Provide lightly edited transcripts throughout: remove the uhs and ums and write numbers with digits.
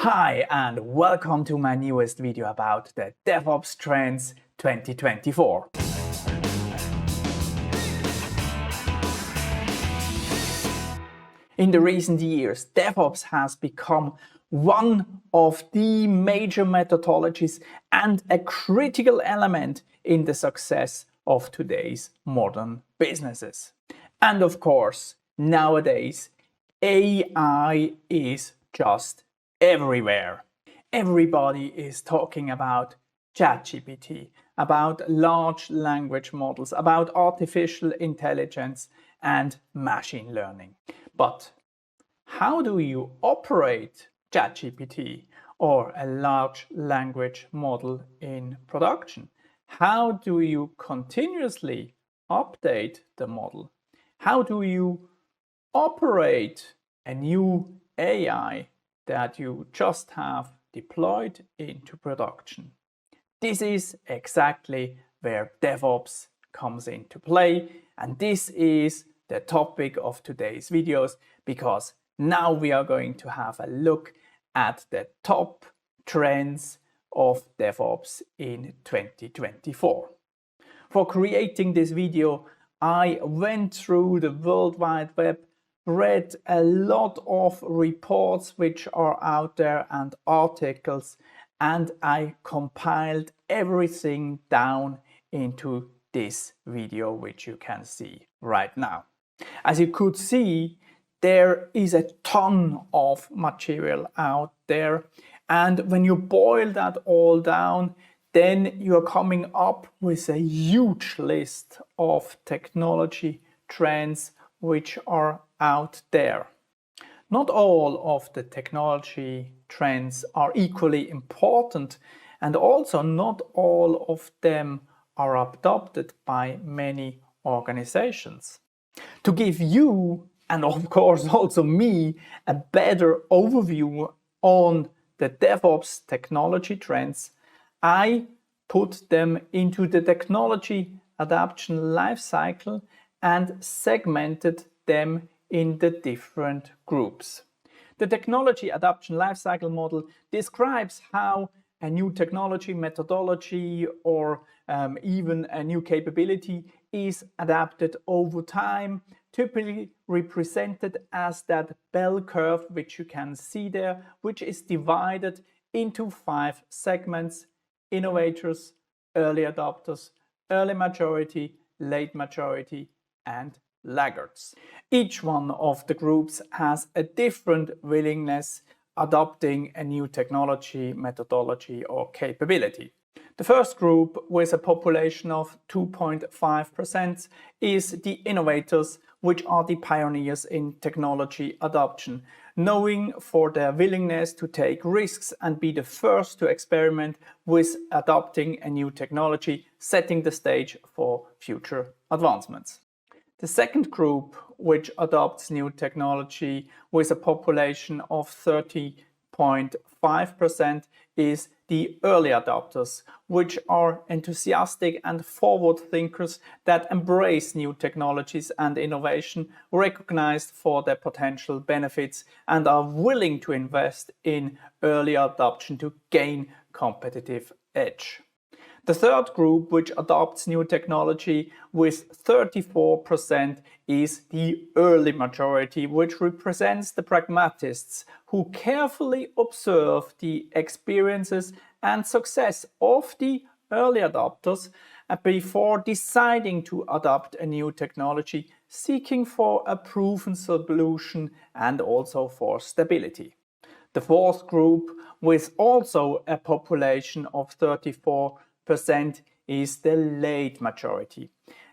Hi and welcome to my newest video about the DevOps Trends 2024. In the recent years, DevOps has become one of the major methodologies and a critical element in the success of today's modern businesses. And of course, nowadays, AI is just everywhere. Everybody is talking about ChatGPT, about large language models, about artificial intelligence and machine learning. But how do you operate ChatGPT or a large language model in production? How do you continuously update the model? How do you operate a new AI that you just have deployed into production? This is exactly where DevOps comes into play, and this is the topic of today's videos, because now we are going to have a look at the top trends of DevOps in 2024. For creating this video, I went through the World Wide Web, read a lot of reports which are out there and articles, and I compiled everything down into this video which you can see right now. As you could see, there is a ton of material out there, and when you boil that all down, then you are coming up with a huge list of technology trends which are out there. Not all of the technology trends are equally important, and also not all of them are adopted by many organizations. To give you, and of course also me, a better overview on the DevOps technology trends, I put them into the Technology Adoption Lifecycle and segmented them in the different groups. The Technology Adoption Lifecycle model describes how a new technology, methodology, or even a new capability is adapted over time, typically represented as that bell curve which you can see there, which is divided into 5 segments: innovators, early adopters, early majority, late majority, and laggards. Each one of the groups has a different willingness adopting a new technology, methodology, or capability. The first group, with a population of 2.5%, is the innovators, which are the pioneers in technology adoption, knowing for their willingness to take risks and be the first to experiment with adopting a new technology, setting the stage for future advancements. The second group, which adopts new technology with a population of 30.5%, is the early adopters, which are enthusiastic and forward thinkers that embrace new technologies and innovation, recognized for their potential benefits, and are willing to invest in early adoption to gain competitive edge. The third group, which adopts new technology with 34%, is the early majority, which represents the pragmatists who carefully observe the experiences and success of the early adopters before deciding to adopt a new technology, seeking for a proven solution and also for stability. The fourth group, with also a population of 34%, is the late majority.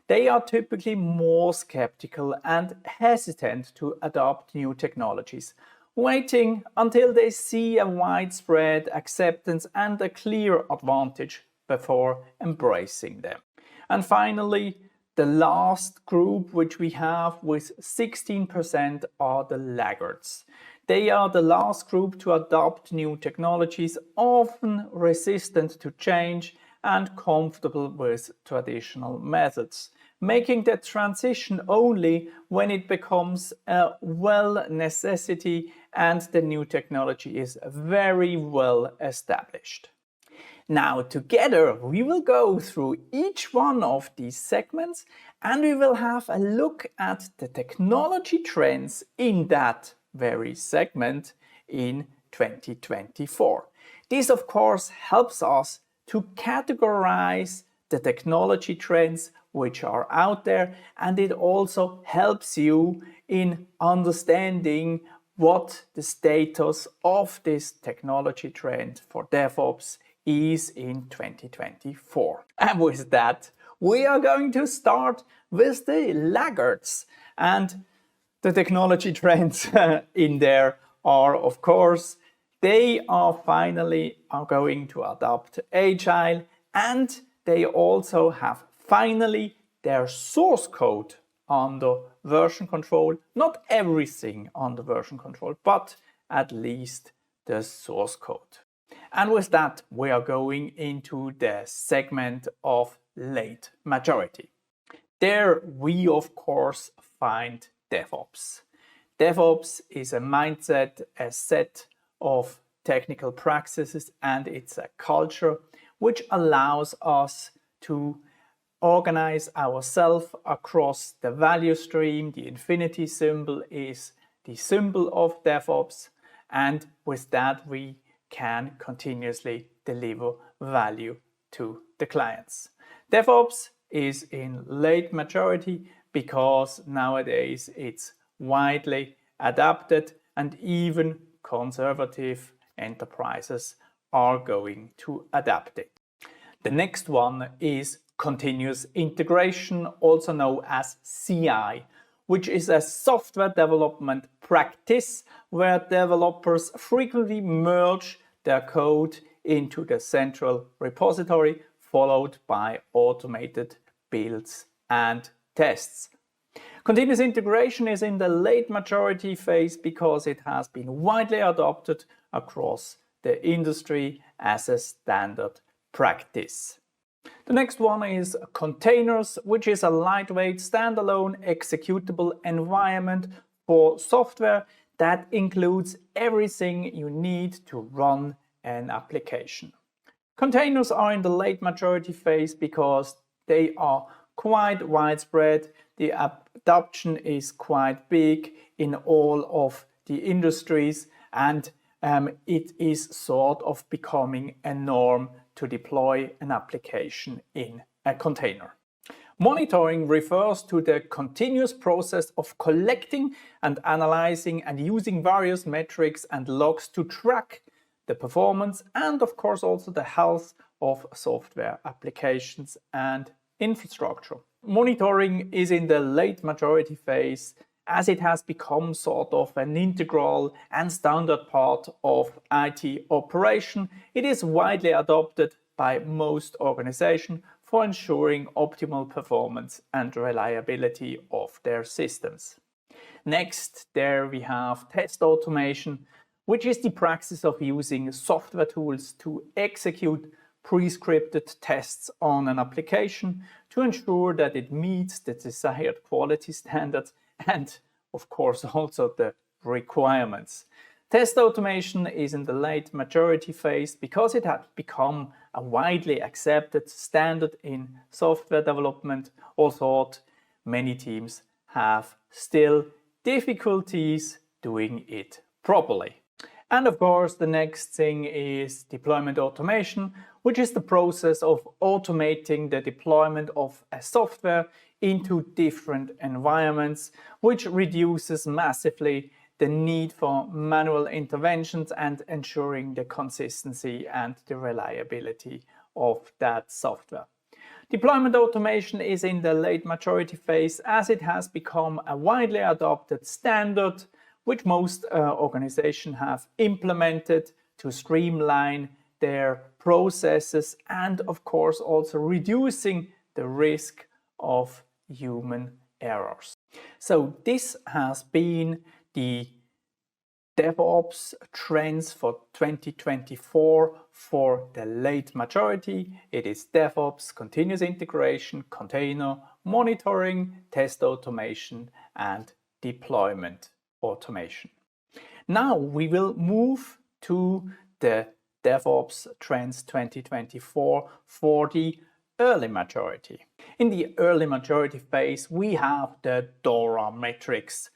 They are typically more skeptical and hesitant to adopt new technologies, waiting until they see a widespread acceptance and a clear advantage before embracing them. And finally, the last group which we have with 16% are the laggards. They are the last group to adopt new technologies, often resistant to change and comfortable with traditional methods, making the transition only when it becomes a necessity and the new technology is very well established. Now together we will go through each one of these segments and we will have a look at the technology trends in that very segment in 2024. This of course helps us to categorize the technology trends which are out there, and it also helps you in understanding what the status of this technology trend for DevOps is in 2024. And with that, we are going to start with the laggards. And the technology trends in there are, of course, they are finally going to adopt Agile, and they also have finally their source code under version control. Not everything under version control, but at least the source code. And with that, we are going into the segment of late majority. There we, of course, find DevOps. DevOps is a mindset, a set of technical practices, and it's a culture which allows us to organize ourselves across the value stream. The infinity symbol is the symbol of DevOps, and with that we can continuously deliver value to the clients. DevOps is in late majority because nowadays it's widely adapted and even conservative enterprises are going to adapt it. The next one is continuous integration, also known as CI, which is a software development practice where developers frequently merge their code into the central repository, followed by automated builds and tests. Continuous integration is in the late majority phase because it has been widely adopted across the industry as a standard practice. The next one is containers, which is a lightweight standalone executable environment for software that includes everything you need to run an application. Containers are in the late majority phase because they are quite widespread. The adoption is quite big in all of the industries, and it is sort of becoming a norm to deploy an application in a container. Monitoring refers to the continuous process of collecting and analyzing and using various metrics and logs to track the performance and of course also the health of software applications and infrastructure. Monitoring is in the late majority phase as it has become sort of an integral and standard part of IT operation. It is widely adopted by most organizations for ensuring optimal performance and reliability of their systems. Next, there we have test automation, which is the practice of using software tools to execute pre-scripted tests on an application to ensure that it meets the desired quality standards and, of course, also the requirements. Test automation is in the late majority phase because it had become a widely accepted standard in software development, although many teams have still difficulties doing it properly. And of course, the next thing is deployment automation, which is the process of automating the deployment of a software into different environments, which reduces massively the need for manual interventions and ensuring the consistency and the reliability of that software. Deployment automation is in the late maturity phase as it has become a widely adopted standard which most organizations have implemented to streamline their processes and of course also reducing the risk of human errors. So this has been the DevOps trends for 2024 for the late majority. It is DevOps, continuous integration, container, monitoring, test automation, and deployment automation. Now we will move to the DevOps Trends 2024 for the early maturity. In the early maturity phase, we have the DORA Metrics,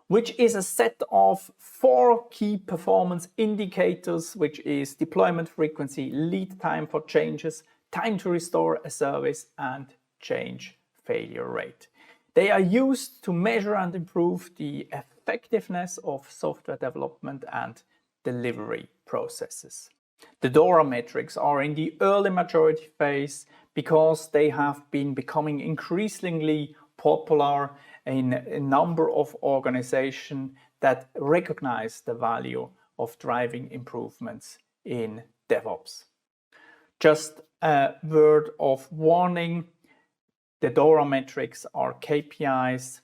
which is a set of 4 key performance indicators, which is deployment frequency, lead time for changes, time to restore a service, and change failure rate. They are used to measure and improve the effectiveness of software development and delivery processes. The DORA metrics are in the early maturity phase because they have been becoming increasingly popular in a number of organizations that recognize the value of driving improvements in DevOps. Just a word of warning, the DORA metrics are KPIs,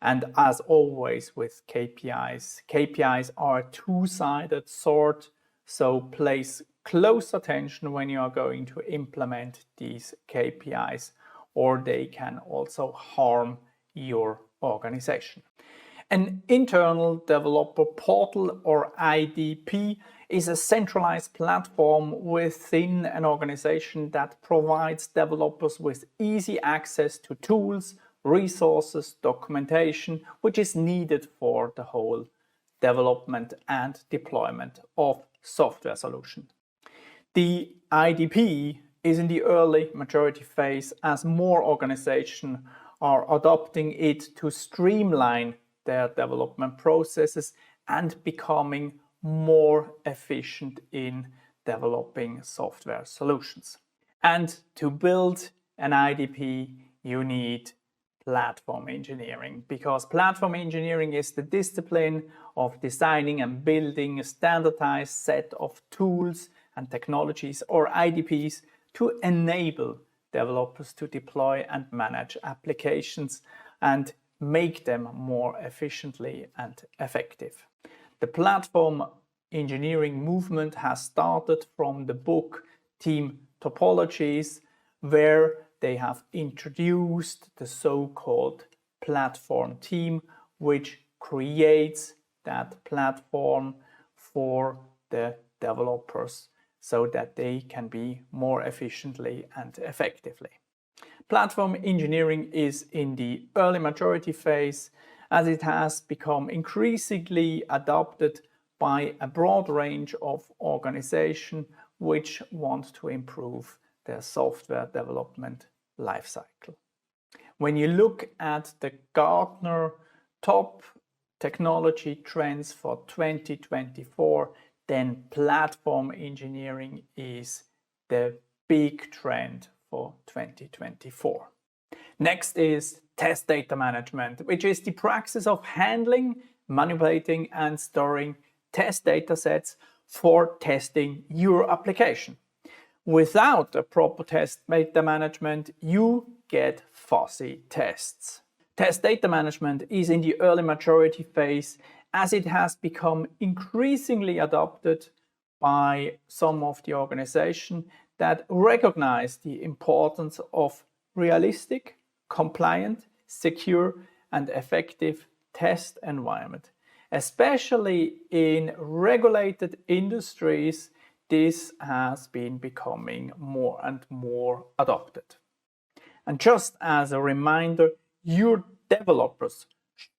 and as always with KPIs are a two-sided sword, so place close attention when you are going to implement these KPIs, or they can also harm your organization. An internal developer portal, or IDP, is a centralized platform within an organization that provides developers with easy access to tools, resources, documentation, which is needed for the whole development and deployment of software solutions. The IDP is in the early maturity phase as more organizations are adopting it to streamline their development processes and becoming more efficient in developing software solutions. And to build an IDP, you need platform engineering, because platform engineering is the discipline of designing and building a standardized set of tools and technologies, or IDPs, to enable developers to deploy and manage applications and make them more efficiently and effective. The platform engineering movement has started from the book Team Topologies, where they have introduced the so-called platform team, which creates that platform for the developers so that they can be more efficiently and effectively. Platform engineering is in the early maturity phase, as it has become increasingly adopted by a broad range of organizations which want to improve their software development lifecycle. When you look at the Gartner top technology trends for 2024, then platform engineering is the big trend for 2024. Next is test data management, which is the practice of handling, manipulating, and storing test data sets for testing your application. Without a proper test data management, you get fuzzy tests. Test data management is in the early maturity phase, as it has become increasingly adopted by some of the organizations that recognize the importance of realistic, compliant, secure, and effective test environment. Especially in regulated industries, this has been becoming more and more adopted. And just as a reminder, your developers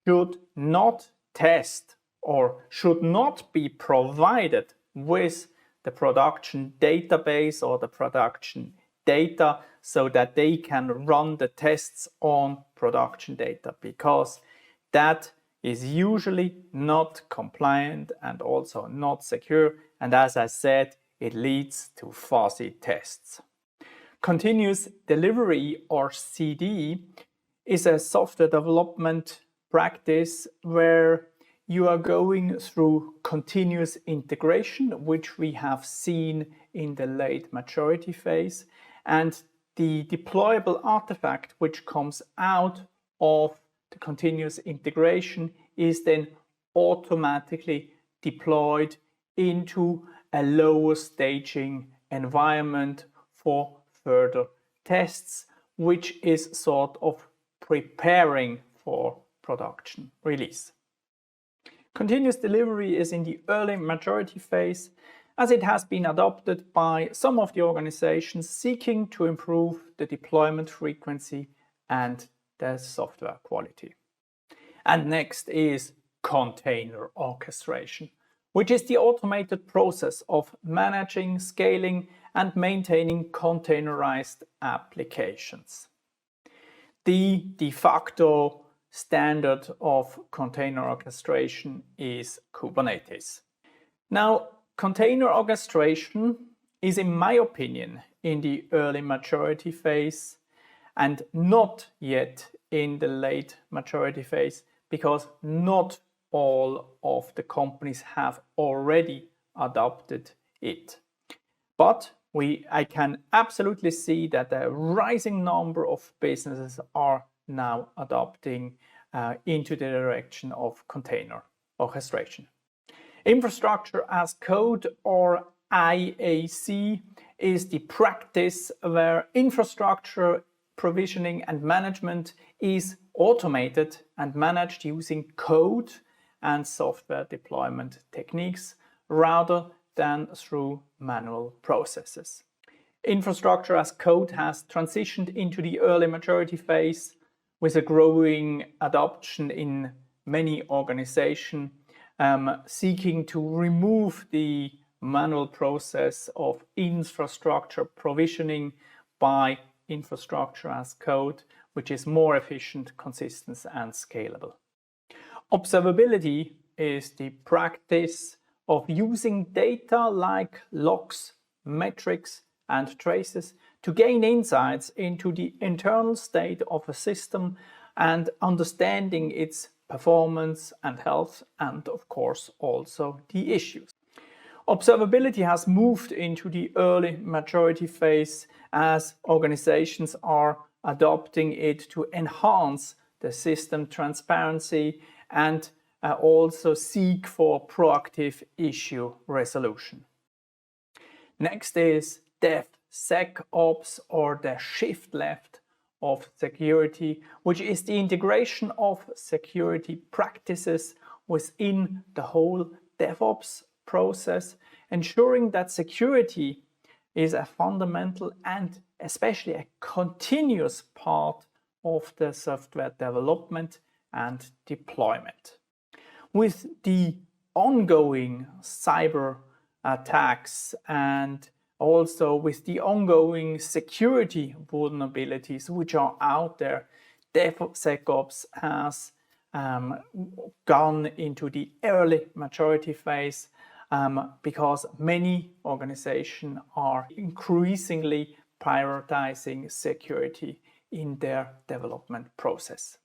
should not test or should not be provided with the production database or the production data so that they can run the tests on production data, because that is usually not compliant and also not secure, and as I said, it leads to fuzzy tests. Continuous Delivery, or CD, is a software development practice where you are going through continuous integration, which we have seen in the late maturity phase, and the deployable artifact which comes out of the continuous integration is then automatically deployed into a lower staging environment for further tests, which is sort of preparing for production release. Continuous delivery is in the early maturity phase, as it has been adopted by some of the organizations seeking to improve the deployment frequency and the software quality. And next is container orchestration, which is the automated process of managing, scaling, and maintaining containerized applications. The de facto standard of container orchestration is Kubernetes. Now, container orchestration is, in my opinion, in the early maturity phase and not yet in the late maturity phase, because not all of the companies have already adopted it. But I can absolutely see that a rising number of businesses are now adopting into the direction of container orchestration. Infrastructure as code, or IAC, is the practice where infrastructure provisioning and management is automated and managed using code and software deployment techniques rather than through manual processes. Infrastructure as code has transitioned into the early maturity phase with a growing adoption in many organizations seeking to remove the manual process of infrastructure provisioning by infrastructure as code, which is more efficient, consistent, and scalable. Observability is the practice of using data like logs, metrics, and traces to gain insights into the internal state of a system and understanding its performance and health, and of course also the issues. Observability has moved into the early maturity phase as organizations are adopting it to enhance the system transparency and also seek for proactive issue resolution. Next is DevSecOps, or the shift left of security, which is the integration of security practices within the whole DevOps process, ensuring that security is a fundamental and especially a continuous part of the software development and deployment. With the ongoing cyber attacks and also with the ongoing security vulnerabilities which are out there, DevSecOps has gone into the early maturity phase because many organizations are increasingly prioritizing security in their development process.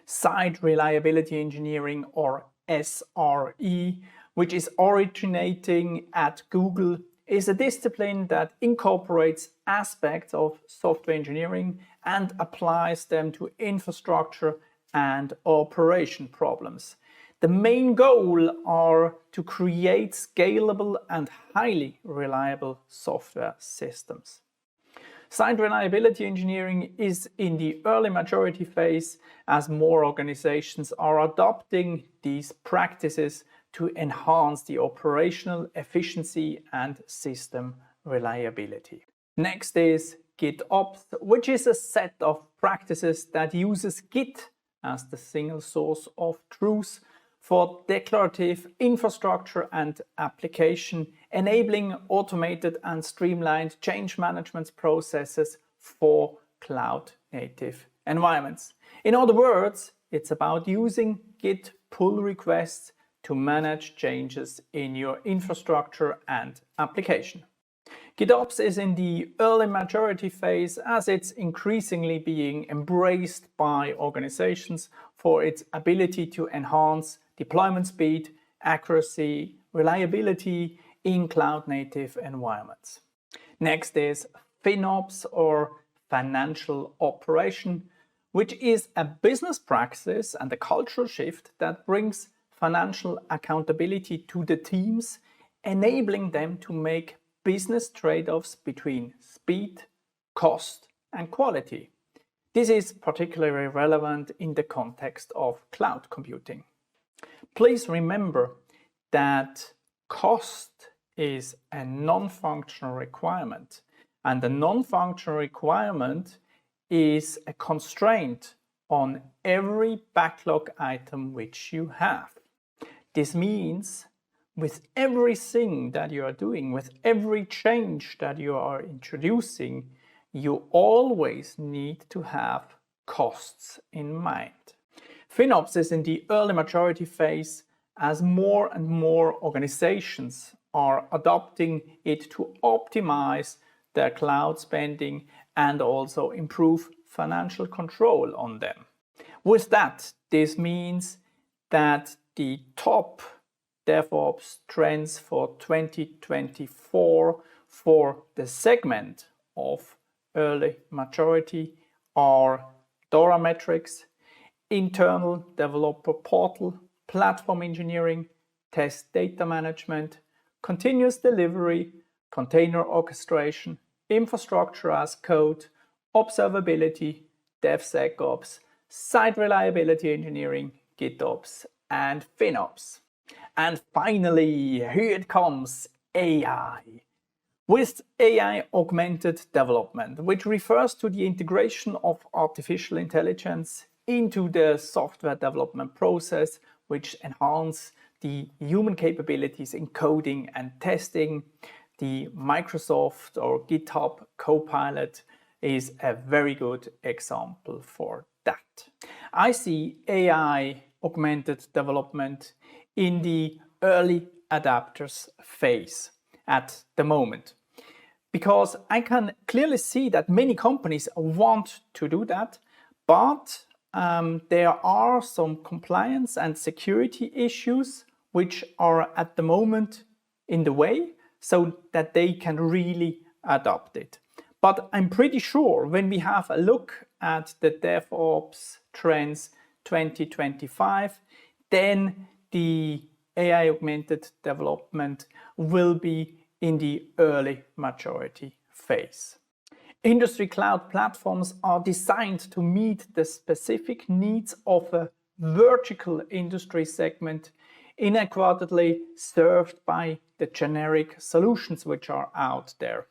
Site reliability engineering, or SRE, which is originating at Google, is a discipline that incorporates aspects of software engineering and applies them to infrastructure and operation problems. The main goal are to create scalable and highly reliable software systems. Site reliability engineering is in the early maturity phase as more organizations are adopting these practices to enhance the operational efficiency and system reliability. Next is GitOps, which is a set of practices that uses Git as the single source of truth for declarative infrastructure and application, enabling automated and streamlined change management processes for cloud-native environments. In other words, it's about using Git pull requests to manage changes in your infrastructure and application. GitOps is in the early maturity phase as it's increasingly being embraced by organizations for its ability to enhance deployment speed, accuracy, reliability in cloud-native environments. Next is FinOps, or financial operation, which is a business practice and a cultural shift that brings financial accountability to the teams, enabling them to make business trade-offs between speed, cost, and quality. This is particularly relevant in the context of cloud computing. Please remember that cost is a non-functional requirement, and the non-functional requirement is a constraint on every backlog item which you have. This means with everything that you are doing, with every change that you are introducing, you always need to have costs in mind. FinOps is in the early maturity phase as more and more organizations are adopting it to optimize their cloud spending and also improve financial control on them. With that, this means that the top DevOps trends for 2024 for the segment of early maturity are DORA Metrics, internal developer portal, platform engineering, test data management, continuous delivery, container orchestration, infrastructure as code, observability, DevSecOps, site reliability engineering, GitOps, and FinOps. And finally, here it comes, AI. With AI Augmented Development, which refers to the integration of artificial intelligence into the software development process, which enhance the human capabilities in coding and testing. The Microsoft or GitHub Copilot is a very good example for that. I see AI Augmented Development in the early adapters phase at the moment, because I can clearly see that many companies want to do that, but there are some compliance and security issues which are at the moment in the way so that they can really adopt it. But I'm pretty sure when we have a look at the DevOps Trends 2025, then the AI Augmented Development will be in the early maturity phase. Industry cloud platforms are designed to meet the specific needs of a vertical industry segment inadequately served by the generic solutions which are out there.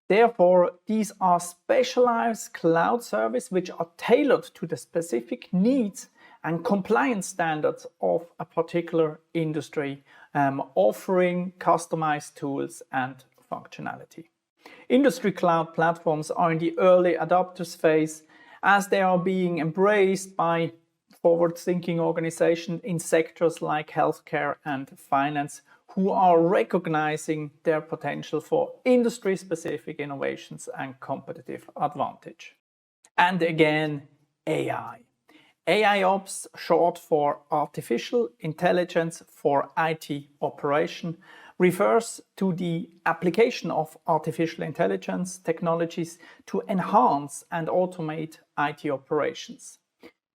Therefore, these are specialized cloud services which are tailored to the specific needs and compliance standards of a particular industry, offering customized tools and functionality. Industry cloud platforms are in the early adopters phase as they are being embraced by forward-thinking organizations in sectors like healthcare and finance, who are recognizing their potential for industry-specific innovations and competitive advantage. And again, AI. AIOps, short for Artificial Intelligence for IT Operation, refers to the application of artificial intelligence technologies to enhance and automate IT operations.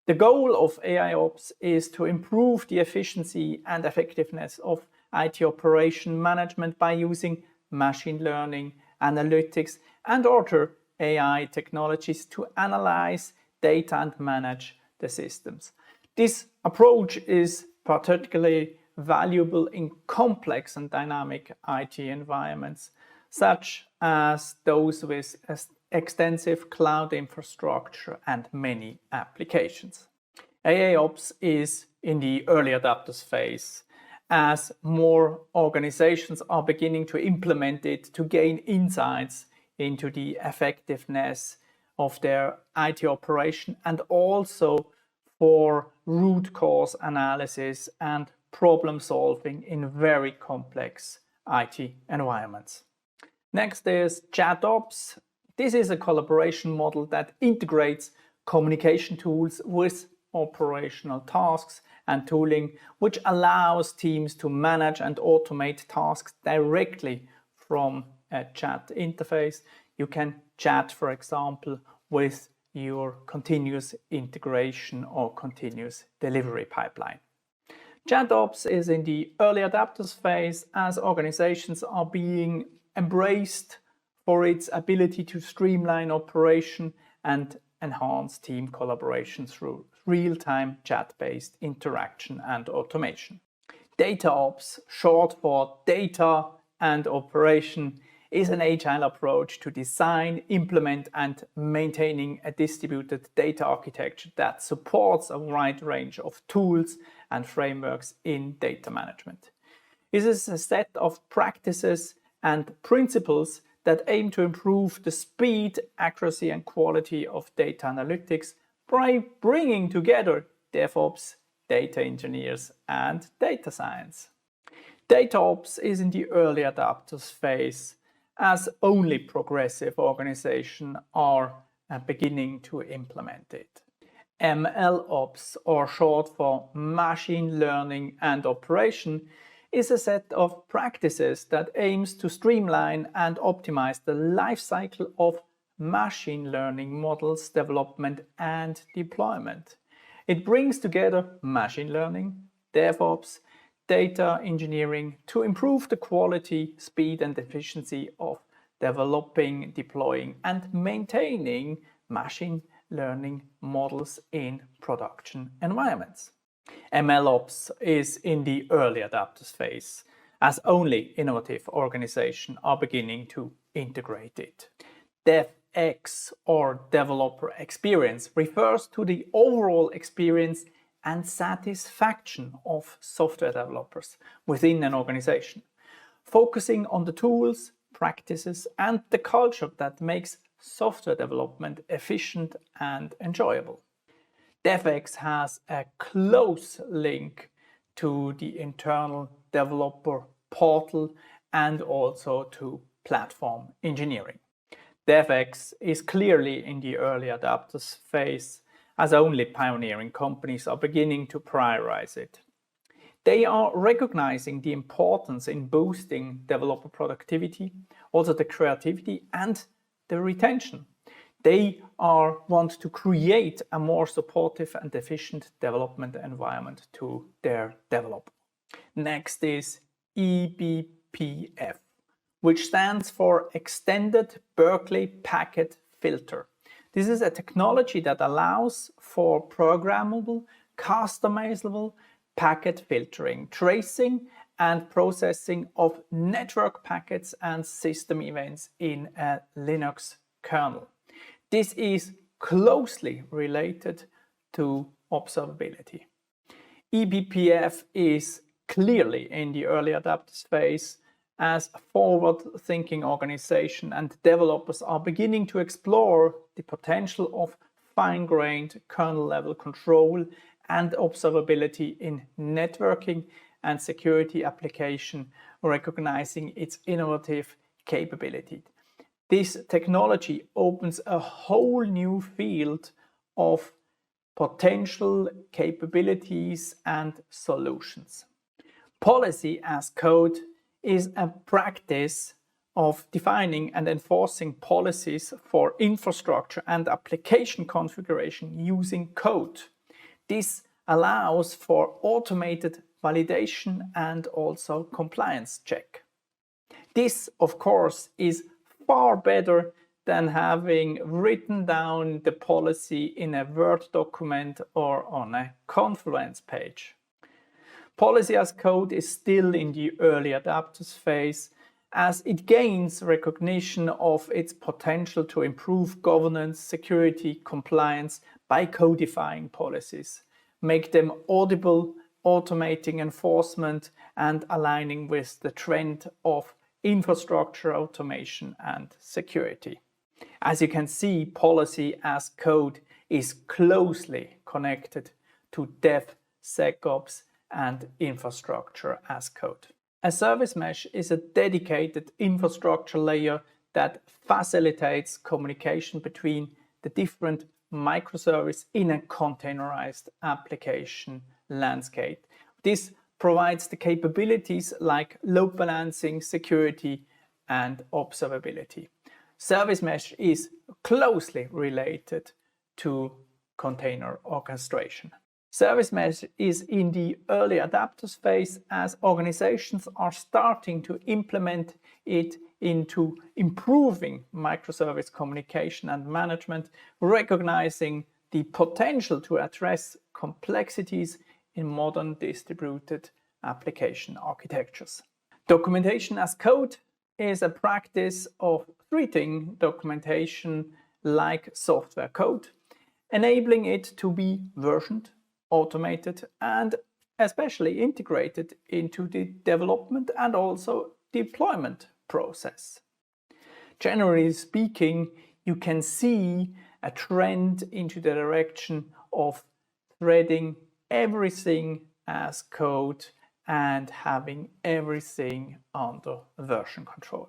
The goal of AIOps is to improve the efficiency and effectiveness of IT operation management by using machine learning, analytics, and other AI technologies to analyze data and manage the systems. This approach is particularly valuable in complex and dynamic IT environments, such as those with extensive cloud infrastructure and many applications. AIOps is in the early adopters phase, as more organizations are beginning to implement it to gain insights into the effectiveness of their IT operation and also for root cause analysis and problem solving in very complex IT environments. Next is ChatOps. This is a collaboration model that integrates communication tools with operational tasks and tooling, which allows teams to manage and automate tasks directly from a chat interface. You can chat, for example, with your continuous integration or continuous delivery pipeline. ChatOps is in the early adopters phase as organizations are being embraced for its ability to streamline operation and enhance team collaboration through real-time chat-based interaction and automation. DataOps, short for Data and Operation, is an agile approach to design, implement and maintaining a distributed data architecture that supports a wide range of tools and frameworks in data management. It is a set of practices and principles that aim to improve the speed, accuracy and quality of data analytics by bringing together DevOps, data engineers and data science. DataOps is in the early adopters phase, as only progressive organizations are beginning to implement it. MLOps, or short for Machine Learning and Operation, is a set of practices that aims to streamline and optimize the life cycle of machine learning models development and deployment. It brings together machine learning, DevOps, data engineering to improve the quality, speed and efficiency of developing, deploying and maintaining machine learning models in production environments. MLOps is in the early adopters phase, as only innovative organizations are beginning to integrate it. DevEx, or developer experience, refers to the overall experience and satisfaction of software developers within an organization, focusing on the tools, practices and the culture that makes software development efficient and enjoyable. DevEx has a close link to the internal developer portal and also to platform engineering. DevEx is clearly in the early adopters phase, as only pioneering companies are beginning to prioritize it. They are recognizing the importance in boosting developer productivity, also the creativity and the retention. They want to create a more supportive and efficient development environment to their developers. Next is eBPF, which stands for Extended Berkeley Packet Filter. This is a technology that allows for programmable, customizable packet filtering, tracing and processing of network packets and system events in a Linux kernel. This is closely related to observability. eBPF is clearly in the early adopters phase, as a forward-thinking organization and developers are beginning to explore the potential of fine-grained kernel-level control and observability in networking and security application, recognizing its innovative capability. This technology opens a whole new field of potential capabilities and solutions. Policy as code is a practice of defining and enforcing policies for infrastructure and application configuration using code. This allows for automated validation and also compliance check. This, of course, is far better than having written down the policy in a Word document or on a Confluence page. Policy as code is still in the early adopters phase, as it gains recognition of its potential to improve governance, security, compliance by codifying policies, make them audible, automating enforcement, and aligning with the trend of infrastructure automation and security. As you can see, policy as code is closely connected to DevSecOps and infrastructure as code. A service mesh is a dedicated infrastructure layer that facilitates communication between the different microservices in a containerized application landscape. This provides the capabilities like load balancing, security, and observability. Service mesh is closely related to container orchestration. Service mesh is in the early adopters phase, as organizations are starting to implement it into improving microservice communication and management, recognizing the potential to address complexities in modern distributed application architectures. Documentation as code is a practice of treating documentation like software code, enabling it to be versioned, automated, and especially integrated into the development and also deployment process. Generally speaking, you can see a trend into the direction of threading everything as code and having everything under version control.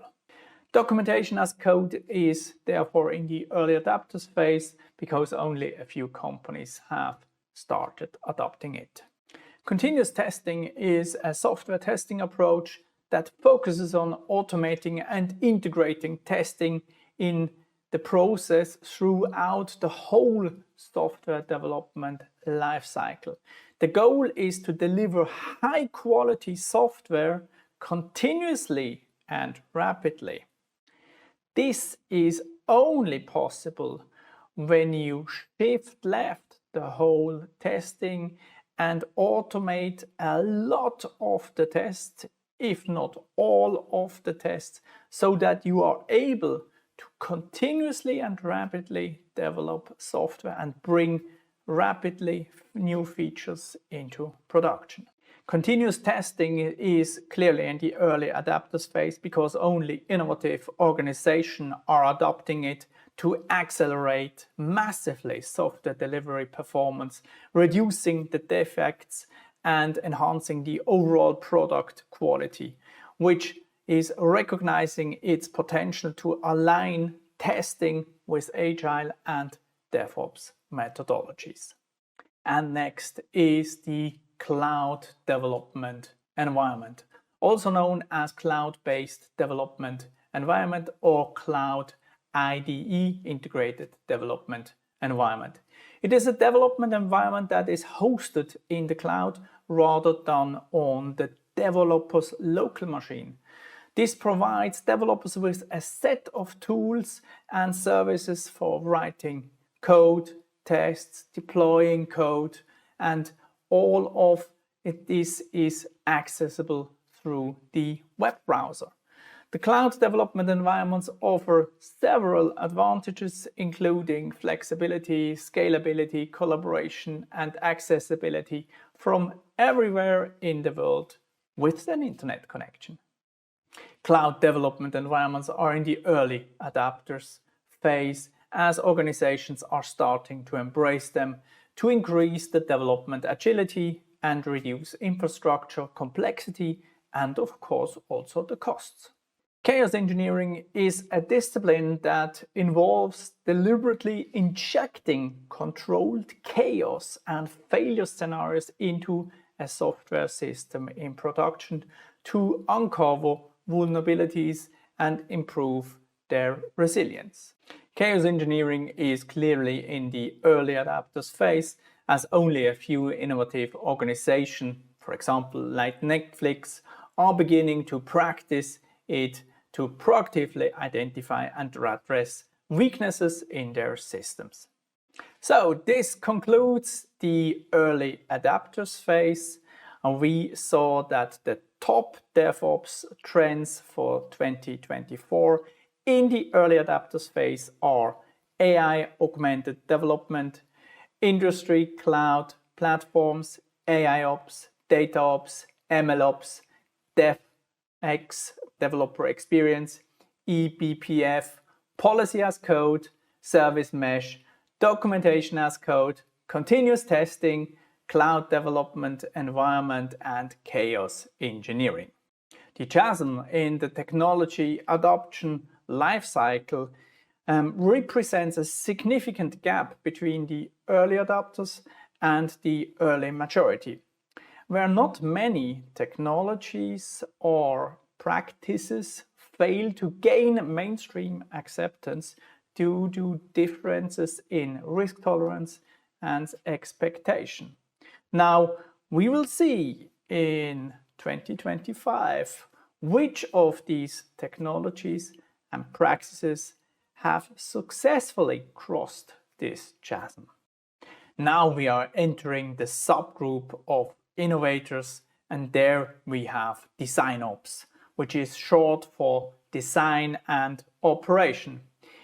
Documentation as code is therefore in the early adopters phase because only a few companies have started adopting it. Continuous testing is a software testing approach that focuses on automating and integrating testing in the process throughout the whole software development lifecycle. The goal is to deliver high quality software continuously and rapidly. This is only possible when you shift left the whole testing and automate a lot of the tests, if not all of the tests, so that you are able to continuously and rapidly develop software and bring rapidly new features into production. Continuous testing is clearly in the early adopters phase because only innovative organizations are adopting it to accelerate massively software delivery performance, reducing the defects and enhancing the overall product quality, which is recognizing its potential to align testing with Agile and DevOps methodologies. And next is the cloud development environment, also known as cloud-based development environment or cloud IDE, integrated development environment. It is a development environment that is hosted in the cloud rather than on the developer's local machine. This provides developers with a set of tools and services for writing code, tests, deploying code, and all of this is accessible through the web browser. The cloud development environments offer several advantages, including flexibility, scalability, collaboration, and accessibility from everywhere in the world with an internet connection. Cloud development environments are in the early adopters phase as organizations are starting to embrace them to increase the development agility and reduce infrastructure complexity and of course also the costs. Chaos engineering is a discipline that involves deliberately injecting controlled chaos and failure scenarios into a software system in production to uncover vulnerabilities and improve their resilience. Chaos engineering is clearly in the early adopters phase as only a few innovative organizations, for example like Netflix, are beginning to practice it to proactively identify and address weaknesses in their systems. So this concludes the early adopters phase, and we saw that the top DevOps trends for 2024 in the early adopters phase are AI augmented development, industry cloud platforms, AIOps, DataOps, MLOps, DevEx, developer experience, eBPF, policy as code, service mesh, documentation as code, continuous testing, cloud development environment, and chaos engineering. The chasm in the technology adoption lifecycle represents a significant gap between the early adopters and the early majority, where not many technologies or practices fail to gain mainstream acceptance due to differences in risk tolerance and expectation. Now, we will see in 2025 which of these technologies and practices have successfully crossed this chasm. Now we are entering the subgroup of innovators, and there we have DesignOps, which is short for design and operation.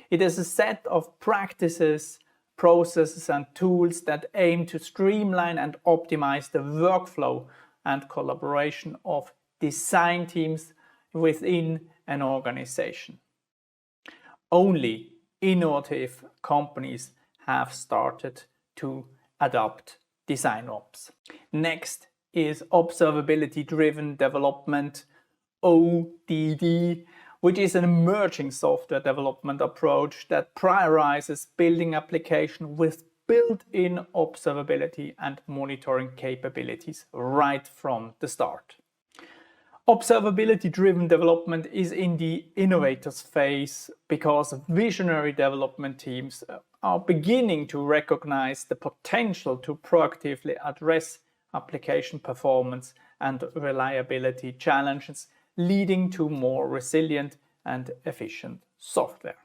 It is a set of practices, processes and tools that aim to streamline and optimize the workflow and collaboration of design teams within an organization. Only innovative companies have started to adopt DesignOps. Next is observability-driven development, ODD, which is an emerging software development approach that prioritizes building applications with built-in observability and monitoring capabilities right from the start. Observability-driven development is in the innovators phase because visionary development teams are beginning to recognize the potential to proactively address application performance and reliability challenges, leading to more resilient and efficient software.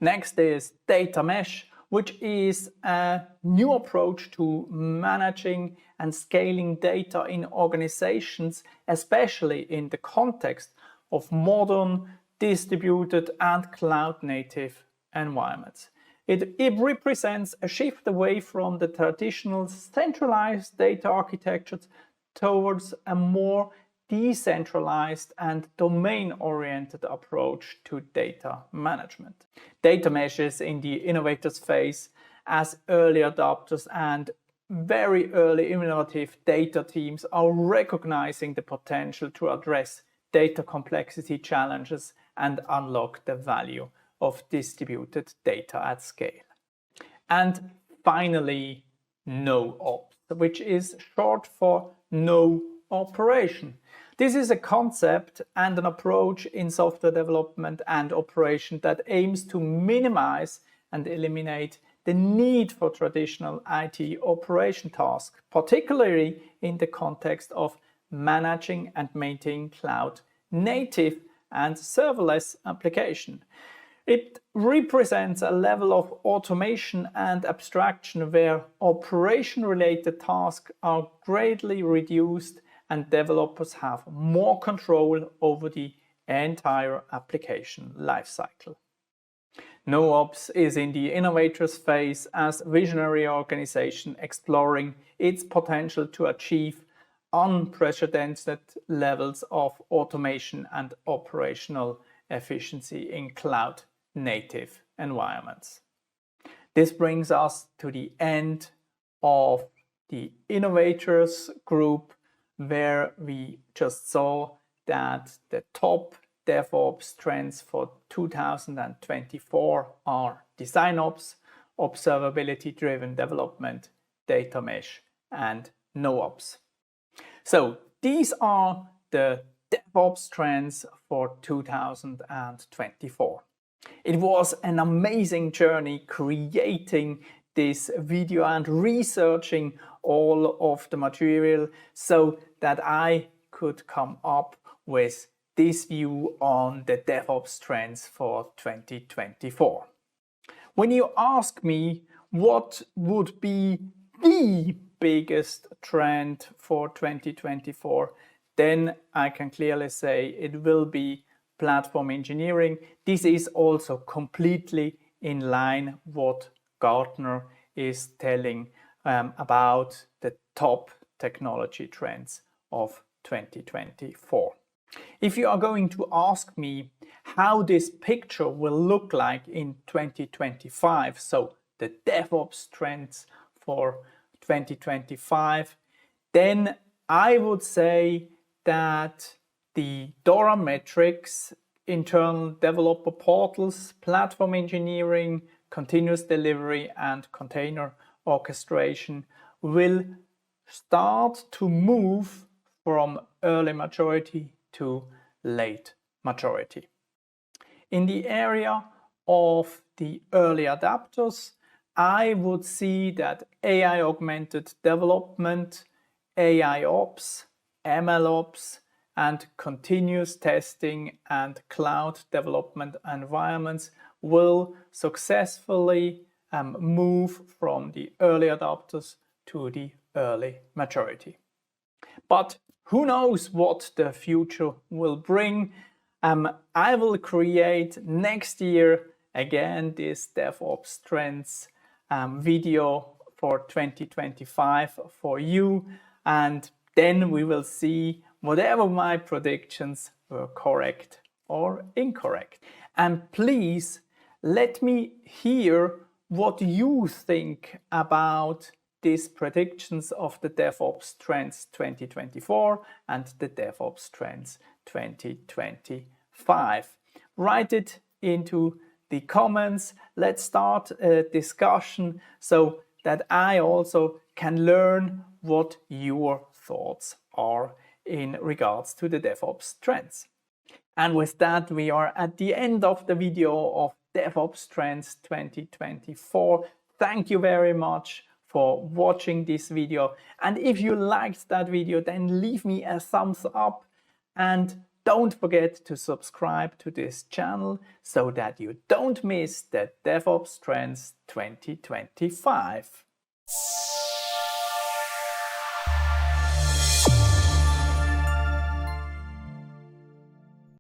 Next is data mesh, which is a new approach to managing and scaling data in organizations, especially in the context of modern, distributed and cloud-native environments. It represents a shift away from the traditional centralized data architectures towards a more decentralized and domain-oriented approach to data management. Data meshes in the innovators phase as early adopters and very early innovative data teams are recognizing the potential to address data complexity challenges and unlock the value of distributed data at scale. And finally, NoOps, which is short for no operation. This is a concept and an approach in software development and operation that aims to minimize and eliminate the need for traditional IT operation tasks, particularly in the context of managing and maintaining cloud native and serverless application. It represents a level of automation and abstraction where operation-related tasks are greatly reduced and developers have more control over the entire application lifecycle. NoOps is in the innovators phase as a visionary organization exploring its potential to achieve unprecedented levels of automation and operational efficiency in cloud-native environments. This brings us to the end of the innovators group, where we just saw that the top DevOps trends for 2024 are DesignOps, observability-driven development, data mesh, and NoOps. So these are the DevOps trends for 2024. It was an amazing journey creating this video and researching all of the material so that I could come up with this view on the DevOps trends for 2024. When you ask me what would be the biggest trend for 2024, then I can clearly say it will be platform engineering. This is also completely in line with what Gartner is telling about the top technology trends of 2024. If you are going to ask me how this picture will look like in 2025, so the DevOps trends for 2025, then I would say that the DORA Metrics, internal developer portals, platform engineering, continuous delivery and container orchestration will start to move from early maturity to late maturity. In the area of the early adapters, I would see that AI Augmented Development, AIOps, MLOps, and continuous testing and cloud development environments will successfully move from the early adopters to the early majority. But who knows what the future will bring? I will create next year again this DevOps Trends video for 2025 for you, and then we will see whatever my predictions were correct or incorrect. And please let me hear what you think about these predictions of the DevOps Trends 2024 and the DevOps Trends 2025. Write it into the comments. Let's start a discussion so that I also can learn what your thoughts are in regards to the DevOps Trends. And with that, we are at the end of the video of DevOps Trends 2024. Thank you very much for watching this video. And if you liked that video, then leave me a thumbs up and don't forget to subscribe to this channel so that you don't miss the DevOps Trends 2025.